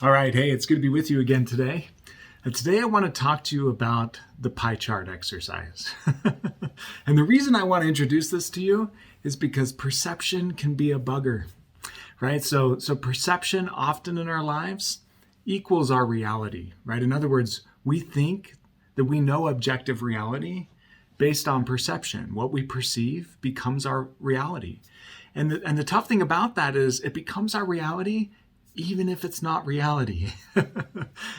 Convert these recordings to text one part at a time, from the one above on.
All right, hey, it's good to be with you again today. And today I want to talk to you about the pie chart exercise. And the reason I want to introduce this to you is because perception can be a bugger, right? So perception often in our lives equals our reality, right? In other words, we think that we know objective reality based on perception. What we perceive becomes our reality. And the tough thing about that is it becomes our reality even if it's not reality.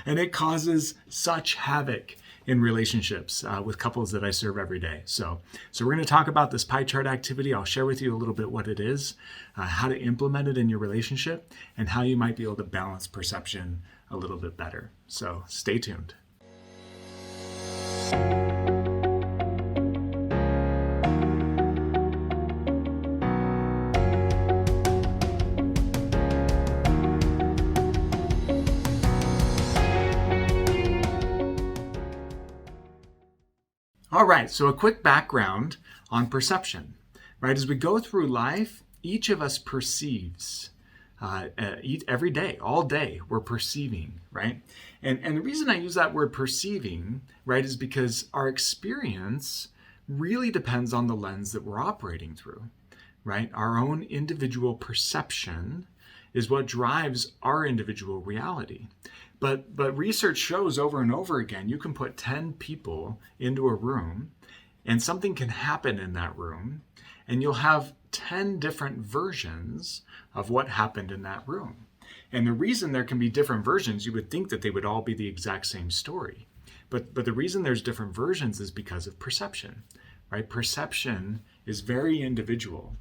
And it causes such havoc in relationships with couples that I serve every day. So we're going to talk about this pie chart activity. I'll share with you a little bit what it is, how to implement it in your relationship, and how you might be able to balance perception a little bit better. So stay tuned. All right, so a quick background on perception, right? As we go through life, each of us perceives every day, all day, we're perceiving, right? And the reason I use that word perceiving, right, is because our experience really depends on the lens that we're operating through, right? Our own individual perception is what drives our individual reality. But research shows over and over again, you can put 10 people into a room and something can happen in that room and you'll have 10 different versions of what happened in that room. And the reason there can be different versions, you would think that they would all be the exact same story. But the reason there's different versions is because of perception, right? Perception is very individual.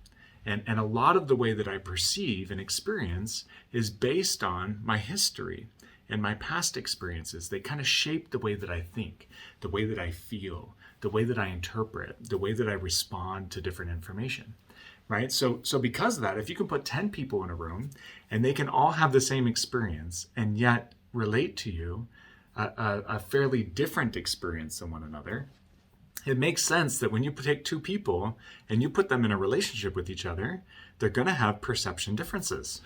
And a lot of the way that I perceive and experience is based on my history and my past experiences. They kind of shape the way that I think, the way that I feel, the way that I interpret, the way that I respond to different information, right? So because of that, if you can put 10 people in a room and they can all have the same experience and yet relate to you a fairly different experience than one another, it makes sense that when you take two people and you put them in a relationship with each other, they're going to have perception differences.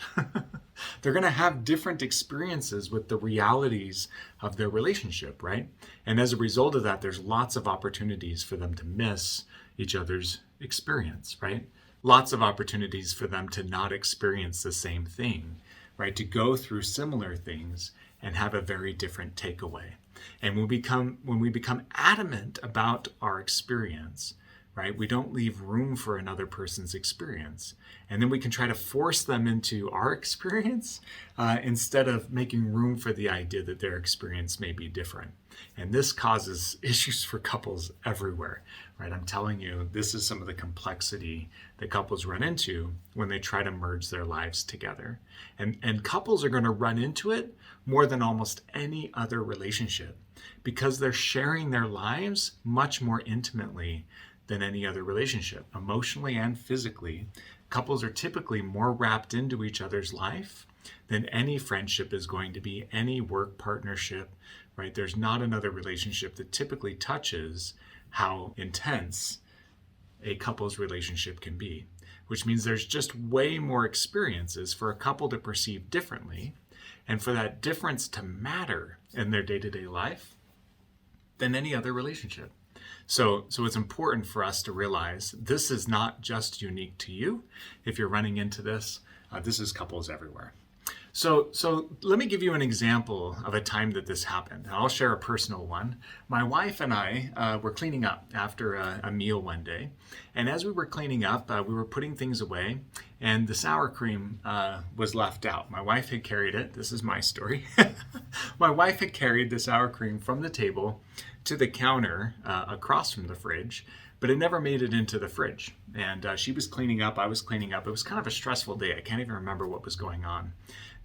They're going to have different experiences with the realities of their relationship, right? And as a result of that, there's lots of opportunities for them to miss each other's experience, right? Lots of opportunities for them to not experience the same thing, right? To go through similar things and have a very different takeaway. And when we become adamant about our experience, right, we don't leave room for another person's experience. And then we can try to force them into our experience instead of making room for the idea that their experience may be different. And this causes issues for couples everywhere, right? I'm telling you, this is some of the complexity that couples run into when they try to merge their lives together. And couples are going to run into it more than almost any other relationship because they're sharing their lives much more intimately than any other relationship, emotionally and physically. Couples are typically more wrapped into each other's life than any friendship is going to be, any work partnership, right? There's not another relationship that typically touches how intense a couple's relationship can be, which means there's just way more experiences for a couple to perceive differently and for that difference to matter in their day-to-day life than any other relationship. So it's important for us to realize this is not just unique to you. If you're running into this, this is couples everywhere. So let me give you an example of a time that this happened. I'll share a personal one. My wife and I were cleaning up after a meal one day. And as we were cleaning up, we were putting things away and the sour cream was left out. My wife had carried it. This is my story. My wife had carried the sour cream from the table to the counter across from the fridge, but it never made it into the fridge. And she was cleaning up, I was cleaning up. It was kind of a stressful day. I can't even remember what was going on.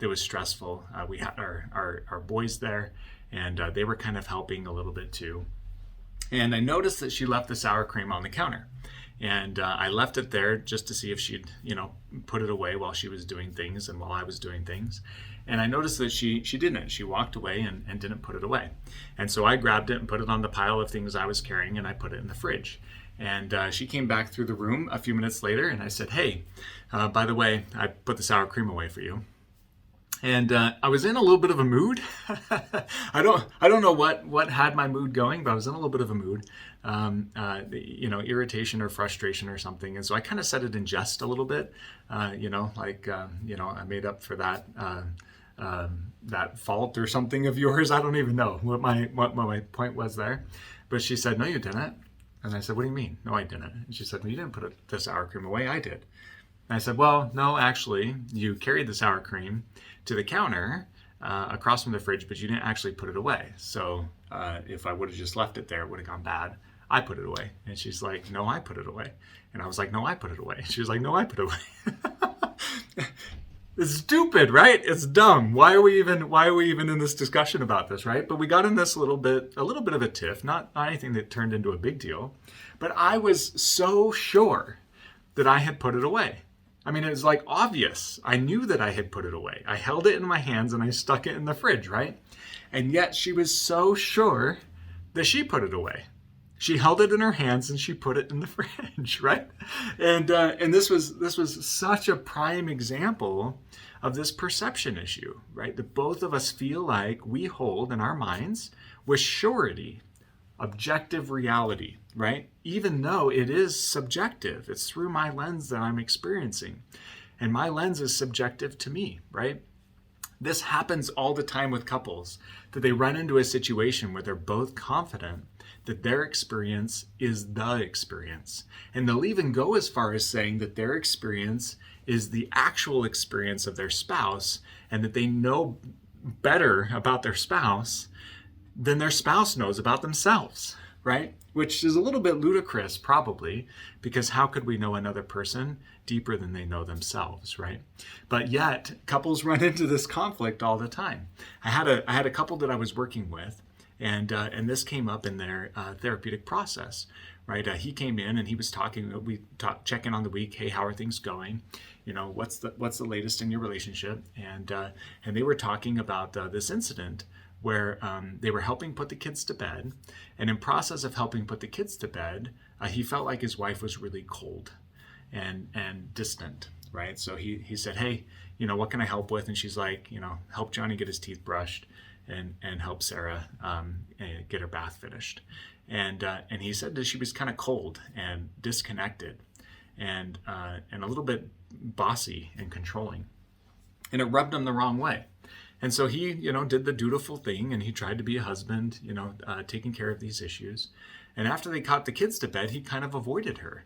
It was stressful. We had our boys there, and they were kind of helping a little bit too. And I noticed that she left the sour cream on the counter. And I left it there just to see if she'd, put it away while she was doing things and while I was doing things. And I noticed that she didn't. She walked away and didn't put it away. And so I grabbed it and put it on the pile of things I was carrying, and I put it in the fridge. And she came back through the room a few minutes later, and I said, "Hey, by the way, I put the sour cream away for you." And I was in a little bit of a mood. I don't know what had my mood going, but I was in a little bit of a mood, irritation or frustration or something. And so I kind of said it in jest a little bit, I made up for that fault or something of yours. I don't even know what my point was there. But she said, "No, you didn't." And I said, "What do you mean? No, I didn't." And she said, "Well, you didn't put the sour cream away. I did." And I said, "Well, no, actually, you carried the sour cream to the counter across from the fridge, but you didn't actually put it away. So if I would have just left it there, it would have gone bad. I put it away." And she's like, "No, I put it away." And I was like, "No, I put it away." And she was like, "No, I put it away." It's stupid, right? It's dumb. Why are we even in this discussion about this, right? But we got in this a little bit of a tiff, not anything that turned into a big deal. But I was so sure that I had put it away. I mean, it was like obvious. I knew that I had put it away. I held it in my hands and I stuck it in the fridge, right? And yet she was so sure that she put it away. She held it in her hands and she put it in the fridge, right? And this was such a prime example of this perception issue, right? That both of us feel like we hold in our minds with surety, objective reality, right? Even though it is subjective, it's through my lens that I'm experiencing, and my lens is subjective to me, right? This happens all the time with couples, that they run into a situation where they're both confident that their experience is the experience. And they'll even go as far as saying that their experience is the actual experience of their spouse, and that they know better about their spouse than their spouse knows about themselves, right? Which is a little bit ludicrous, probably, because how could we know another person deeper than they know themselves, right? But yet, couples run into this conflict all the time. I had a couple that I was working with, and this came up in their therapeutic process, right? He came in and he was talking. We check in on the week. Hey, how are things going? You know, what's the latest in your relationship? And they were talking about this incident where they were helping put the kids to bed, and in process of helping put the kids to bed, he felt like his wife was really cold and distant, right? So he said, "Hey, what can I help with?" And she's like, "Help Johnny get his teeth brushed, and help Sarah get her bath finished." And he said that she was kind of cold and disconnected, and a little bit bossy and controlling, and it rubbed him the wrong way. And so he, did the dutiful thing, and he tried to be a husband, taking care of these issues. And after they got the kids to bed, he kind of avoided her.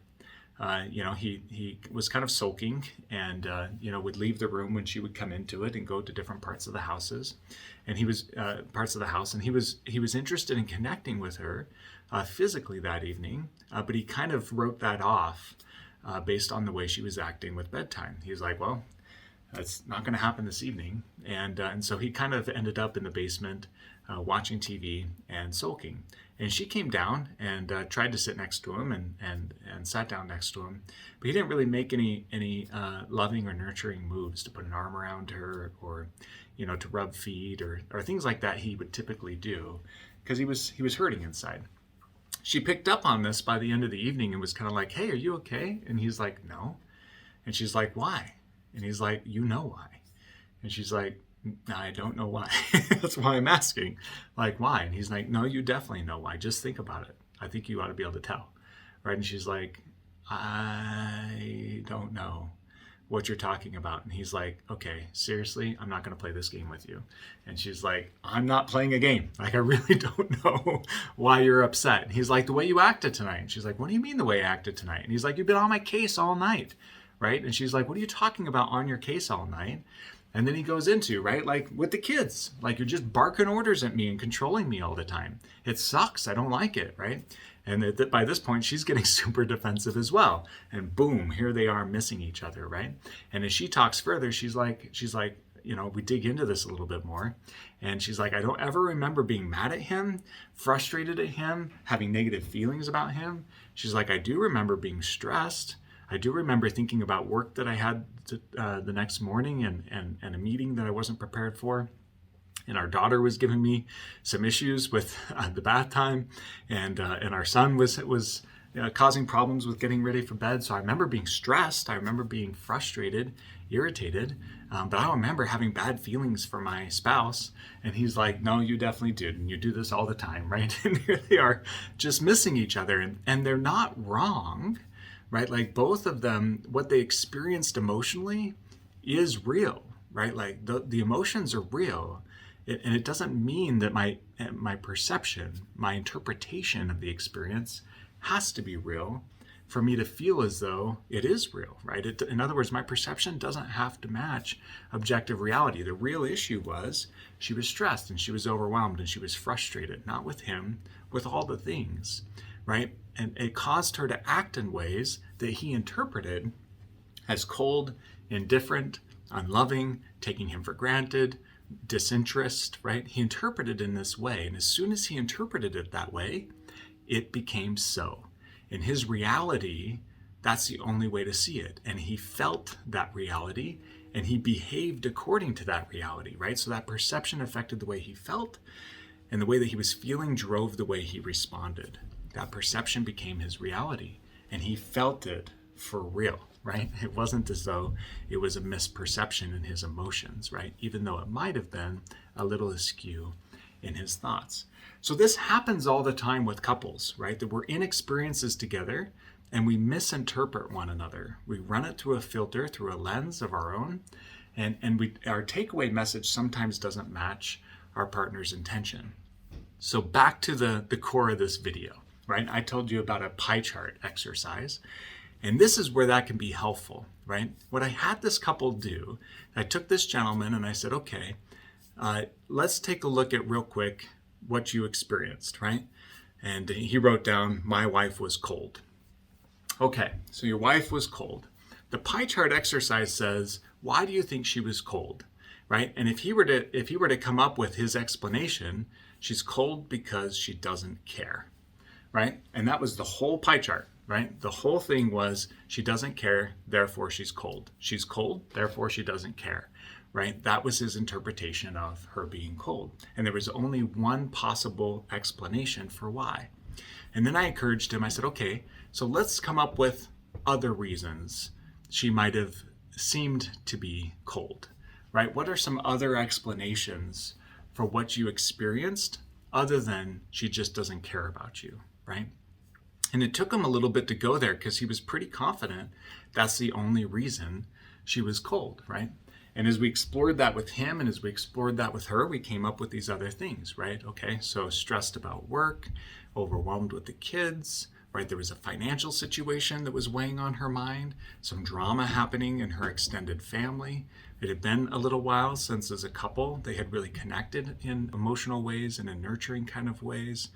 He was kind of sulking, and would leave the room when she would come into it and go to different parts of the houses, and he was he was interested in connecting with her physically that evening, but he kind of wrote that off based on the way she was acting with bedtime. He was like, "Well, that's not going to happen this evening," and so he kind of ended up in the basement watching TV and sulking. And she came down and tried to sit next to him and sat down next to him, but he didn't really make any loving or nurturing moves to put an arm around her, or to rub feet or things like that he would typically do, because he was hurting inside. She picked up on this by the end of the evening and was kind of like, "Hey, are you okay?" And he's like, "No." And she's like, "Why?" And he's like, "You know why." And she's like, "I don't know why." That's why I'm asking. Like, why? And he's like, "No, you definitely know why. Just think about it. I think you ought to be able to tell." Right? And she's like, "I don't know what you're talking about." And he's like, "Okay, seriously, I'm not going to play this game with you." And she's like, "I'm not playing a game. Like, I really don't know why you're upset." And he's like, "The way you acted tonight." And she's like, "What do you mean the way I acted tonight?" And he's like, "You've been on my case all night." Right? And she's like, "What are you talking about on your case all night?" And then he goes into, right, like with the kids, like, "You're just barking orders at me and controlling me all the time. It sucks. I don't like it," right? And by this point, she's getting super defensive as well. And boom, here they are missing each other, right? And as she talks further, she's like, we dig into this a little bit more. And she's like, "I don't ever remember being mad at him, frustrated at him, having negative feelings about him." She's like, "I do remember being stressed. I do remember thinking about work that I had the next morning, and a meeting that I wasn't prepared for. And our daughter was giving me some issues with the bath time, and our son was causing problems with getting ready for bed. So I remember being stressed. I remember being frustrated, irritated. But I remember having bad feelings for my spouse. And he's like, no, you definitely did. And you do this all the time, right? And here they are just missing each other. And they're not wrong, right? Like both of them, what they experienced emotionally is real, right? Like the emotions are real. And it doesn't mean that my perception, my interpretation of the experience has to be real for me to feel as though it is real, right? In other words, my perception doesn't have to match objective reality. The real issue was she was stressed and she was overwhelmed and she was frustrated, not with him, with all the things, right? And it caused her to act in ways that he interpreted as cold, indifferent, unloving, taking him for granted, disinterest, right? He interpreted in this way. And as soon as he interpreted it that way, it became so. In his reality, that's the only way to see it. And he felt that reality and he behaved according to that reality, right? So that perception affected the way he felt, and the way that he was feeling drove the way he responded. That perception became his reality and he felt it for real, right? It wasn't as though it was a misperception in his emotions, right? Even though it might have been a little askew in his thoughts. So this happens all the time with couples, right? That we're in experiences together and we misinterpret one another. We run it through a filter, through a lens of our own, and our takeaway message sometimes doesn't match our partner's intention. So back to the core of this video, right? I told you about a pie chart exercise, and this is where that can be helpful, right? What I had this couple do, I took this gentleman and I said, okay, let's take a look at real quick what you experienced, right? And he wrote down, my wife was cold. Okay, so your wife was cold. The pie chart exercise says, why do you think she was cold, right? And if he were to come up with his explanation, she's cold because she doesn't care, right? And that was the whole pie chart, right? The whole thing was she doesn't care, therefore she's cold. She's cold, therefore she doesn't care, right? That was his interpretation of her being cold. And there was only one possible explanation for why. And then I encouraged him, I said, okay, so let's come up with other reasons she might have seemed to be cold, right? What are some other explanations for what you experienced other than she just doesn't care about you, right? And it took him a little bit to go there because he was pretty confident that's the only reason she was cold, right? And as we explored that with him and as we explored that with her, we came up with these other things, right? Okay, so stressed about work, overwhelmed with the kids, right? There was a financial situation that was weighing on her mind, some drama happening in her extended family. It had been a little while since as a couple they had really connected in emotional ways and in nurturing kind of ways,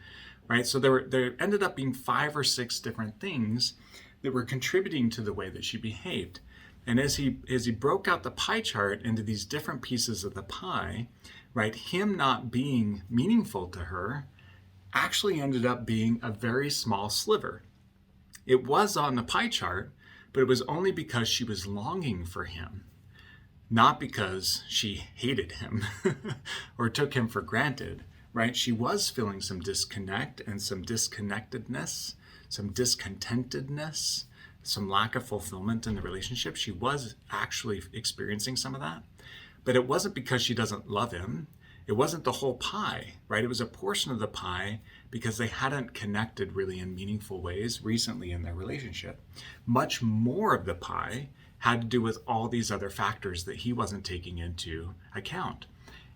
right? So there ended up being 5 or 6 different things that were contributing to the way that she behaved. And as he broke out the pie chart into these different pieces of the pie, right, him not being meaningful to her actually ended up being a very small sliver. It was on the pie chart, but it was only because she was longing for him, not because she hated him or took him for granted, right? She was feeling some disconnect and some disconnectedness, some discontentedness, some lack of fulfillment in the relationship. She was actually experiencing some of that, but it wasn't because she doesn't love him. It wasn't the whole pie, right? It was a portion of the pie because they hadn't connected really in meaningful ways recently in their relationship. Much more of the pie had to do with all these other factors that he wasn't taking into account.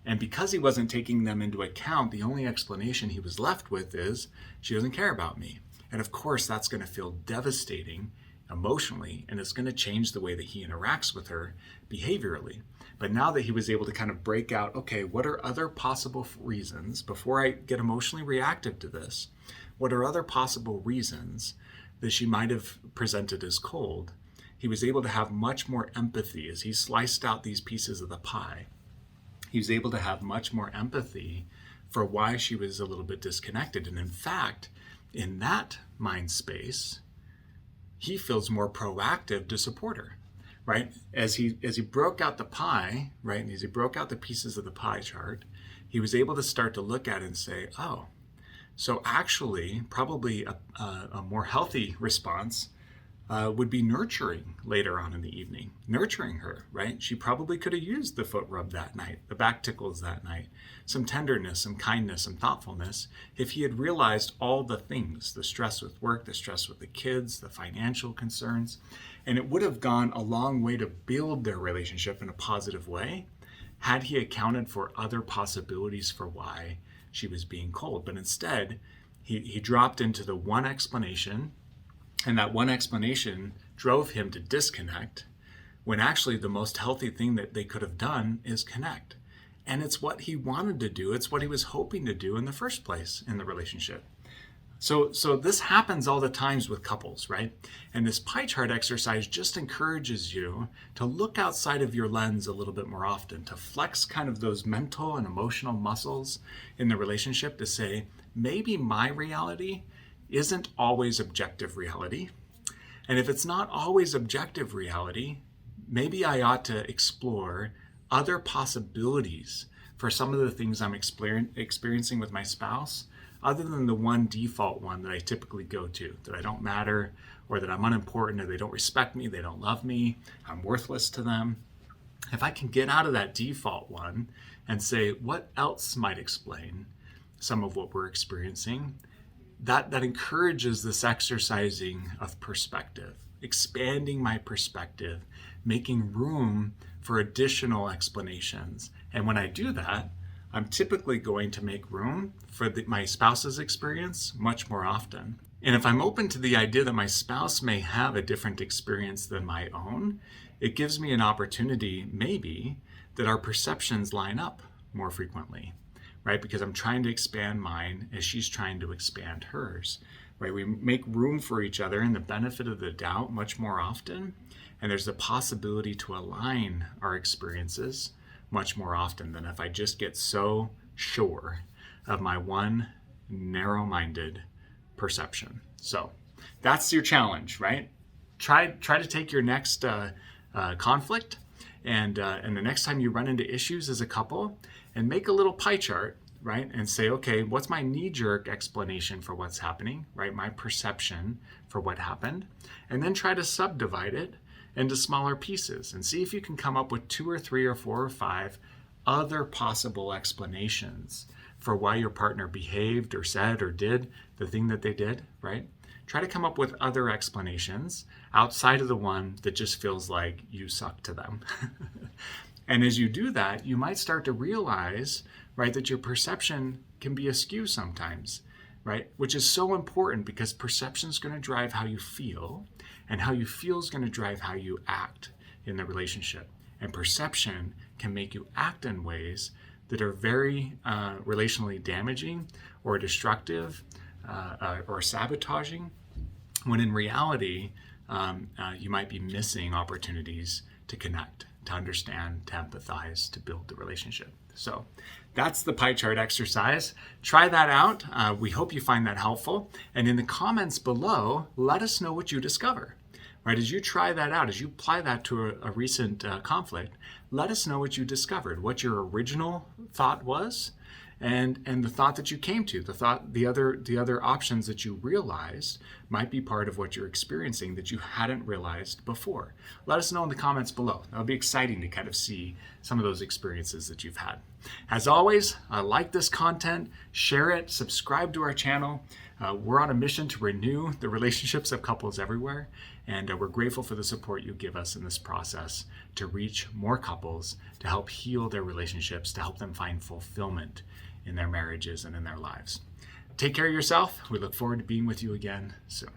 And because he wasn't taking them into account, the only explanation he was left with is, she doesn't care about me. And of course, that's going to feel devastating emotionally, and it's going to change the way that he interacts with her behaviorally. But now that he was able to kind of break out, okay, what are other possible reasons, before I get emotionally reactive to this, what are other possible reasons that she might have presented as cold? He was able to have much more empathy as he sliced out these pieces of the pie. He was able to have much more empathy for why she was a little bit disconnected. And in fact, in that mind space, he feels more proactive to support her, right? As he broke out the pie, right, and as he broke out the pieces of the pie chart, he was able to start to look at it and say, oh, So actually, probably a more healthy response would be nurturing later on in the evening, nurturing her, right? She probably could have used the foot rub that night, the back tickles that night, some tenderness, some kindness, some thoughtfulness, if he had realized all the things, the stress with work, the stress with the kids, the financial concerns, and it would have gone a long way to build their relationship in a positive way had he accounted for other possibilities for why she was being cold. But instead, he dropped into the one explanation, and that one explanation drove him to disconnect, when actually the most healthy thing that they could have done is connect. And it's what he wanted to do. It's what he was hoping to do in the first place in the relationship. So this happens all the times with couples, right? And this pie chart exercise just encourages you to look outside of your lens a little bit more often, to flex kind of those mental and emotional muscles in the relationship to say, maybe my reality isn't always objective reality. And if it's not always objective reality, maybe I ought to explore other possibilities for some of the things I'm experiencing with my spouse, other than the one default one that I typically go to, that I don't matter, or that I'm unimportant, or they don't respect me, they don't love me, I'm worthless to them. If I can get out of that default one and say, what else might explain some of what we're experiencing, that encourages this exercising of perspective, expanding my perspective, making room for additional explanations. And when I do that, I'm typically going to make room for my spouse's experience much more often. And if I'm open to the idea that my spouse may have a different experience than my own, it gives me an opportunity, maybe, that our perceptions line up more frequently, right? Because I'm trying to expand mine as she's trying to expand hers, right? We make room for each other and the benefit of the doubt much more often. And there's the possibility to align our experiences much more often than if I just get so sure of my one narrow-minded perception. So that's your challenge, right? Try to take your next conflict and the next time you run into issues as a couple, and make a little pie chart, right? And say, okay, what's my knee-jerk explanation for what's happening, right? My perception for what happened, and then try to subdivide it into smaller pieces and see if you can come up with 2 or 3 or 4 or 5 other possible explanations for why your partner behaved or said or did the thing that they did, right? Try to come up with other explanations outside of the one that just feels like you suck to them. And as you do that, you might start to realize, right, that your perception can be askew sometimes, right? Which is so important, because perception is going to drive how you feel, and how you feel is going to drive how you act in the relationship. And perception can make you act in ways that are very relationally damaging or destructive or sabotaging, when in reality, you might be missing opportunities to connect, to understand, to empathize, to build the relationship. So that's the pie chart exercise. Try that out. We hope you find that helpful. And in the comments below, let us know what you discover. Right, as you try that out, as you apply that to a recent conflict, let us know what you discovered, what your original thought was, and the thought that you came to, the other options that you realized might be part of what you're experiencing that you hadn't realized before. Let us know in the comments below. That'll be exciting to kind of see some of those experiences that you've had. As always, like this content, share it, subscribe to our channel. We're on a mission to renew the relationships of couples everywhere, and we're grateful for the support you give us in this process to reach more couples, to help heal their relationships, to help them find fulfillment in their marriages and in their lives. Take care of yourself. We look forward to being with you again soon.